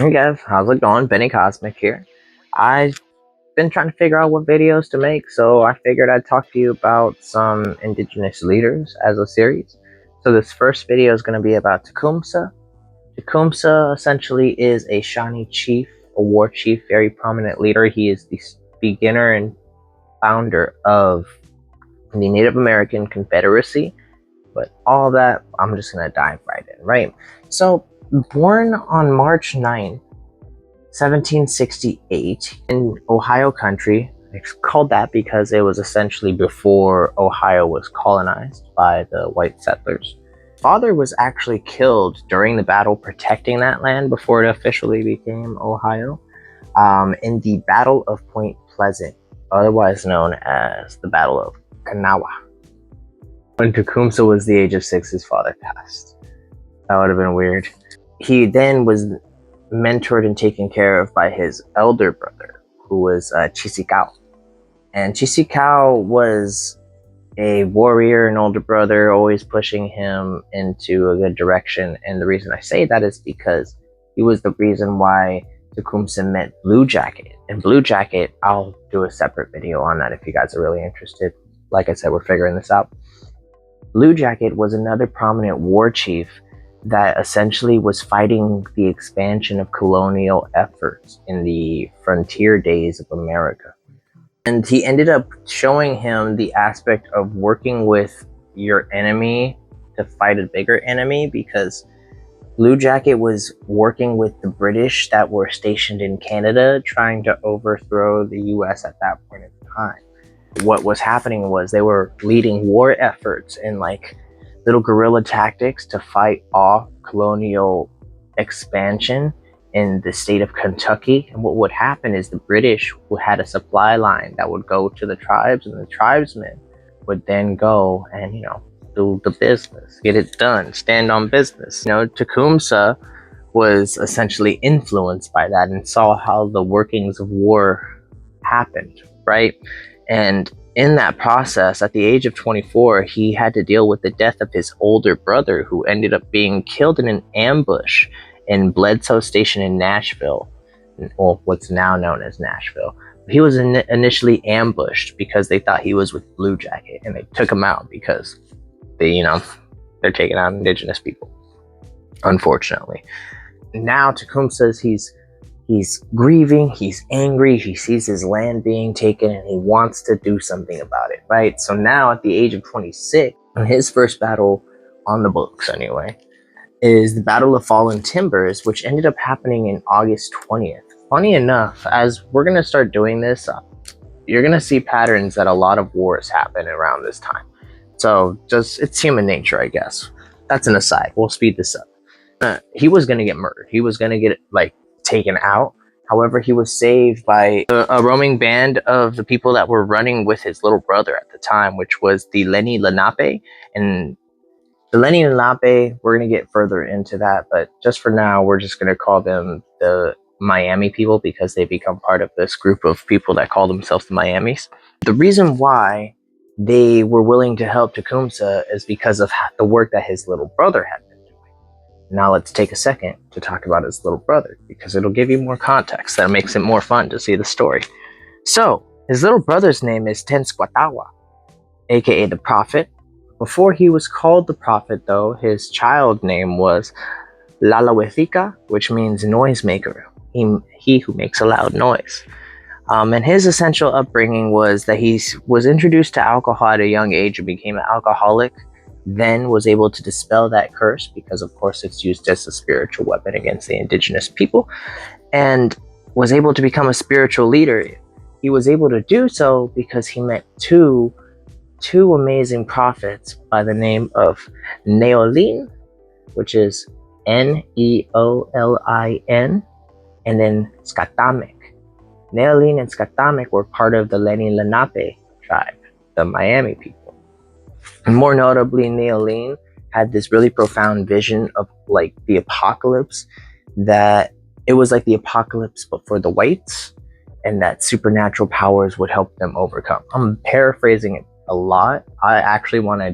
Hey guys, how's it going? Benny Cosmic here. I've been trying to figure out what videos to make, so I figured I'd talk to you about some indigenous leaders as a series. So this first video is going to be about Tecumseh. Tecumseh essentially is a Shawnee chief, a war chief, very prominent leader. He is the beginner and founder of the Native American Confederacy. But all that, I'm just going to dive right in, right? So, born on March 9th, 1768 in Ohio country. It's called that because it was essentially before Ohio was colonized by the white settlers. Father was actually killed during the battle protecting that land before it officially became Ohio, in the Battle of Point Pleasant, otherwise known as the Battle of Kanawha. When Tecumseh was the age of 6, his father passed. That would have been weird. He then was mentored and taken care of by his elder brother, who was Chisikau. And Chisikau was a warrior, an older brother, always pushing him into a good direction. And the reason I say that is because he was the reason why Tecumseh met Blue Jacket. And Blue Jacket, I'll do a separate video on that if you guys are really interested. Like I said, we're figuring this out. Blue Jacket was another prominent war chief that essentially was fighting the expansion of colonial efforts in the frontier days of America. And he ended up showing him the aspect of working with your enemy to fight a bigger enemy, because Blue Jacket was working with the British that were stationed in Canada, trying to overthrow the US at that point in time. What was happening was they were leading war efforts in like little guerrilla tactics to fight off colonial expansion in the state of Kentucky. And what would happen is the British had a supply line that would go to the tribes, and the tribesmen would then go and, do the business, get it done, stand on business. Tecumseh was essentially influenced by that and saw how the workings of war happened, right? And in that process, at the age of 24, he had to deal with the death of his older brother, who ended up being killed in an ambush in Bledsoe Station in Nashville, well, what's now known as Nashville. He was initially ambushed because they thought he was with Blue Jacket, and they took him out because they're taking out indigenous people, unfortunately. Now Tecumseh, he's grieving, he's angry, he sees his land being taken, and he wants to do something about it, right? So now at the age of 26, his first battle on the books anyway, is the Battle of Fallen Timbers, which ended up happening in August 20th. Funny enough, as we're going to start doing this, you're going to see patterns that a lot of wars happen around this time. So it's human nature, I guess. That's an aside. We'll speed this up. He was going to get murdered. He was going to get taken out. However, he was saved by a roaming band of the people that were running with his little brother at the time, which was the Lenni Lenape. And the Lenni Lenape, we're going to get further into that, but just for now, we're just going to call them the Miami people, because they become part of this group of people that call themselves the Miamis. The reason why they were willing to help Tecumseh is because of the work that his little brother had been doing. Now let's take a second to talk about his little brother, because it'll give you more context that makes it more fun to see the story. So his little brother's name is Tenskwatawa, aka the Prophet. Before he was called the Prophet, though, his child name was Lalawethika, which means noisemaker, he who makes a loud noise. And his essential upbringing was that he was introduced to alcohol at a young age and became an alcoholic, then was able to dispel that curse, because of course it's used as a spiritual weapon against the indigenous people, and was able to become a spiritual leader. He was able to do so because he met two amazing prophets by the name of Neolin, which is Neolin, and then Skatamek. Neolin and Skatamek were part of the Lenni Lenape tribe, the Miami people. And more notably, Neolin had this really profound vision of the apocalypse, that it was like the apocalypse but for the whites, and that supernatural powers would help them overcome. I'm paraphrasing it a lot. I actually want to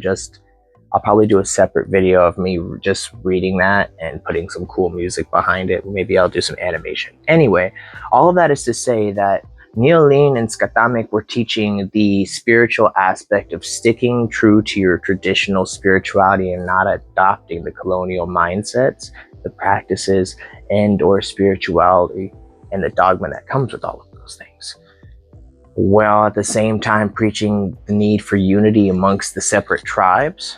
I'll probably do a separate video of me just reading that and putting some cool music behind it. Maybe I'll do some animation. Anyway, all of that is to say that Neolin and Skatamik were teaching the spiritual aspect of sticking true to your traditional spirituality and not adopting the colonial mindsets, the practices, and or spirituality and the dogma that comes with all of those things, while at the same time preaching the need for unity amongst the separate tribes,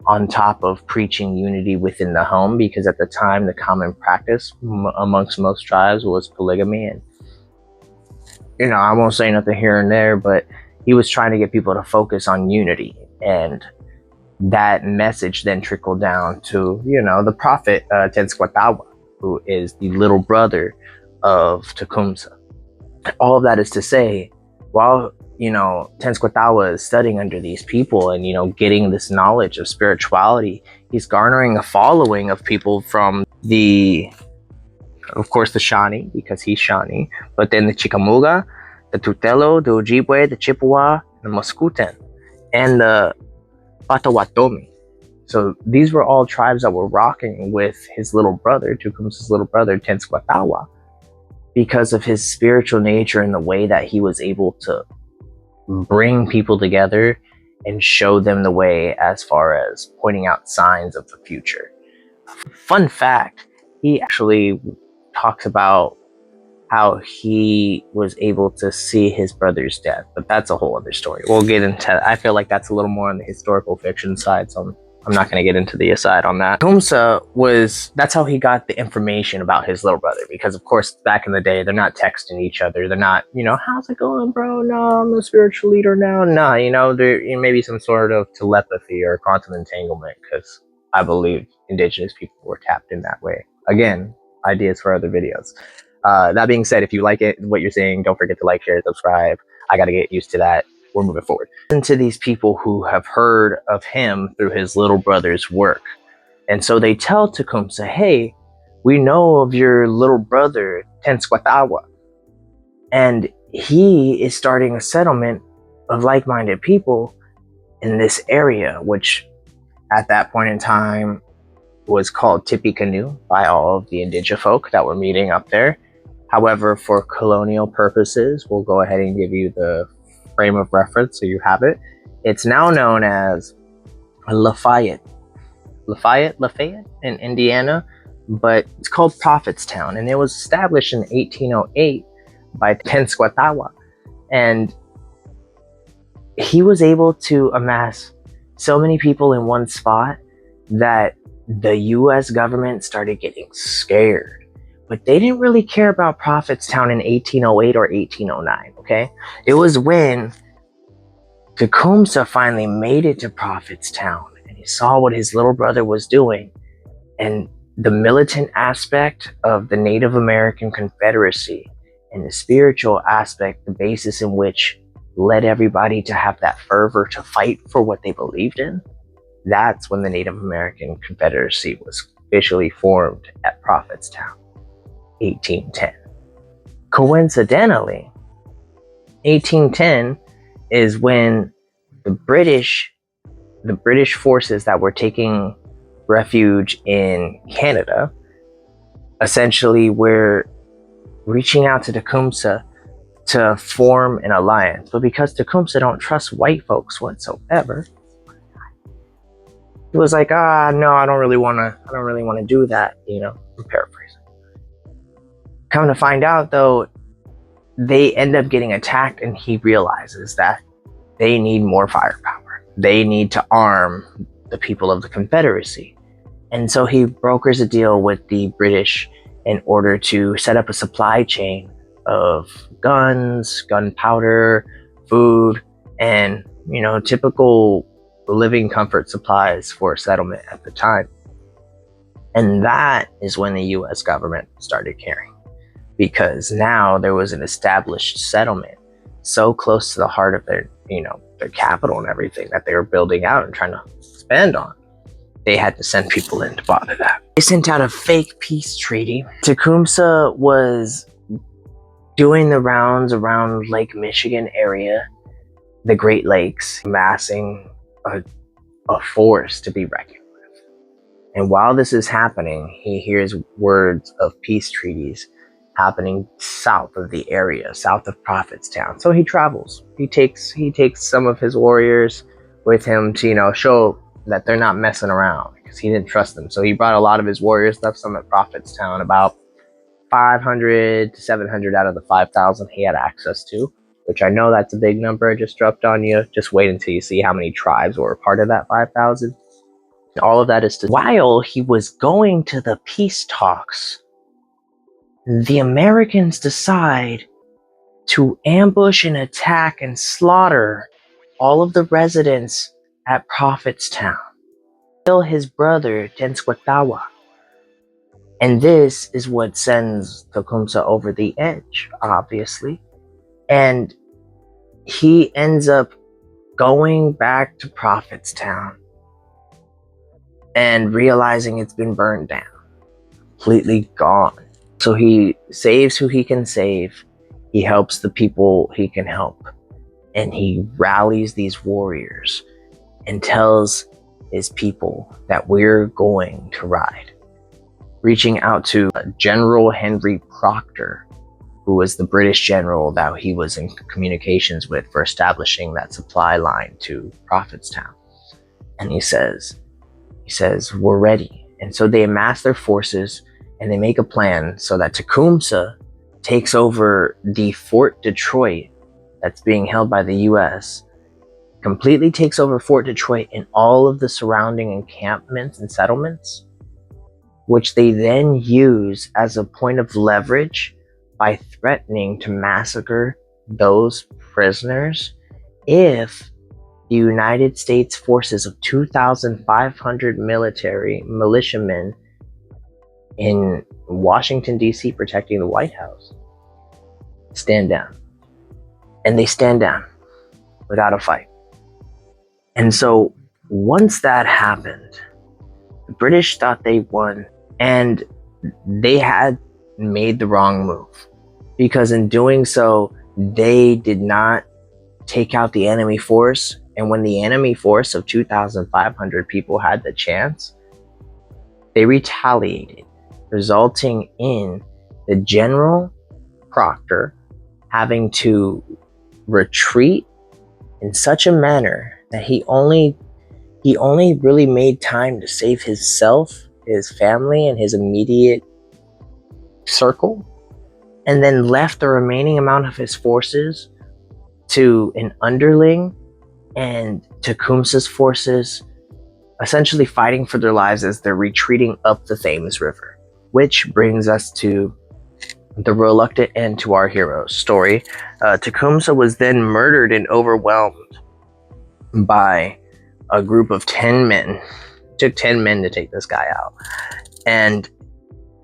on top of preaching unity within the home, because at the time the common practice amongst most tribes was polygamy. And I won't say nothing here and there, but he was trying to get people to focus on unity, and that message then trickled down to the prophet Tenskwatawa, who is the little brother of Tecumseh. All of that is to say, while Tenskwatawa is studying under these people and getting this knowledge of spirituality, he's garnering a following of people from of course the Shawnee, because he's Shawnee, but then the Chickamauga, the Tutelo, the Ojibwe, the Chippewa, the Muskuten, and the Potawatomi. So these were all tribes that were rocking with his little brother, Tecumseh's little brother, Tenskwatawa, because of his spiritual nature and the way that he was able to bring people together and show them the way as far as pointing out signs of the future. Fun fact, he actually talks about how he was able to see his brother's death, but that's a whole other story. We'll get into, I feel like that's a little more on the historical fiction side, so I'm not going to get into the aside on that. Tecumseh that's how he got the information about his little brother, because of course back in the day they're not texting each other, they're not how's it going, bro? No, I'm a spiritual leader now. No, there maybe some sort of telepathy or quantum entanglement, because I believe indigenous people were tapped in that way. Again, ideas for other videos. That being said, if you like what you're seeing, don't forget to like, share, subscribe. I got to get used to that. We're moving forward. And to these people who have heard of him through his little brother's work. And so they tell Tecumseh, hey, we know of your little brother, Tenskwatawa, and he is starting a settlement of like-minded people in this area, which at that point in time was called Tippecanoe by all of the indigenous folk that were meeting up there. However, for colonial purposes, we'll go ahead and give you the frame of reference so you have it. It's now known as Lafayette in Indiana, but it's called Prophetstown, and it was established in 1808 by Tenskwatawa, and he was able to amass so many people in one spot that the US government started getting scared. But they didn't really care about Prophetstown in 1808 or 1809, okay? It was when Tecumseh finally made it to Prophetstown and he saw what his little brother was doing, and the militant aspect of the Native American Confederacy and the spiritual aspect, the basis in which led everybody to have that fervor to fight for what they believed in. That's when the Native American Confederacy was officially formed at Prophetstown. 1810. Coincidentally, 1810 is when the British forces that were taking refuge in Canada essentially were reaching out to Tecumseh to form an alliance. But because Tecumseh don't trust white folks whatsoever, he was like, no, I don't really want to do that, I'm paraphrasing. Come to find out, though, they end up getting attacked, and he realizes that they need more firepower. They need to arm the people of the Confederacy. And so he brokers a deal with the British in order to set up a supply chain of guns, gunpowder, food, and, typical living comfort supplies for a settlement at the time. And that is when the US government started caring, because now there was an established settlement so close to the heart of their capital and everything that they were building out and trying to expand on. They had to send people in to bother that. They sent out a fake peace treaty. Tecumseh was doing the rounds around Lake Michigan area, the Great Lakes, amassing a a force to be reckoned with. And while this is happening, he hears words of peace treaties happening south of the area, south of Prophetstown. So he travels. He takes some of his warriors with him to, show that they're not messing around, because he didn't trust them. So he brought a lot of his warriors, left some at Prophetstown, about 500 to 700 out of the 5,000 he had access to, which I know that's a big number I just dropped on you. Just wait until you see how many tribes were a part of that 5,000. All of that is to, while he was going to the peace talks, the Americans decide to ambush and attack and slaughter all of the residents at Prophetstown. Kill his brother, Tenskwatawa. And this is what sends Tecumseh over the edge, obviously. And he ends up going back to Prophetstown and realizing it's been burned down, completely gone. So he saves who he can save, he helps the people he can help, and he rallies these warriors and tells his people that we're going to ride. Reaching out to General Henry Proctor, who was the British general that he was in communications with for establishing that supply line to Prophetstown. And he says, we're ready. And so they amass their forces and they make a plan so that Tecumseh takes over the Fort Detroit that's being held by the US, completely takes over Fort Detroit and all of the surrounding encampments and settlements, which they then use as a point of leverage by threatening to massacre those prisoners if the United States forces of 2,500 militiamen in Washington, D.C. protecting the White House stand down. And they stand down without a fight. And so once that happened, the British thought they won, and they had made the wrong move, because in doing so, they did not take out the enemy force. And when the enemy force of 2,500 people had the chance, they retaliated, resulting in the General Proctor having to retreat in such a manner that he only really made time to save himself, his family, and his immediate circle, and then left the remaining amount of his forces to an underling and Tecumseh's forces, essentially fighting for their lives as they're retreating up the Thames River. Which brings us to the reluctant end to our hero's story. Tecumseh was then murdered and overwhelmed by a group of 10 men. It took 10 men to take this guy out. And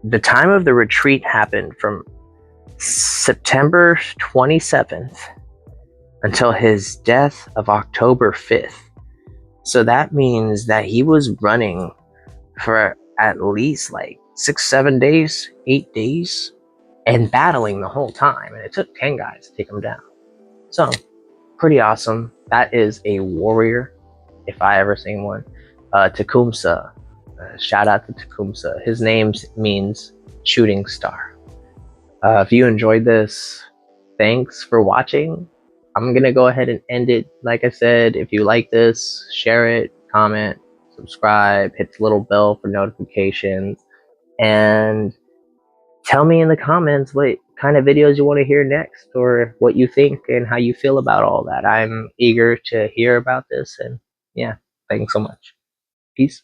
the time of the retreat happened from September 27th until his death of October 5th. So that means that he was running for at least like 6-7 days, 8 days, and battling the whole time. And it took 10 guys to take him down. So pretty awesome. That is a warrior, if I ever seen one. Tecumseh. Shout out to Tecumseh. His name means shooting star. If you enjoyed this, thanks for watching. I'm gonna go ahead and end it. Like I said, if you like this, share it, comment, subscribe, hit the little bell for notifications, and tell me in the comments what kind of videos you want to hear next, or what you think and how you feel about all that. I'm eager to hear about this, and yeah, thanks so much. Peace.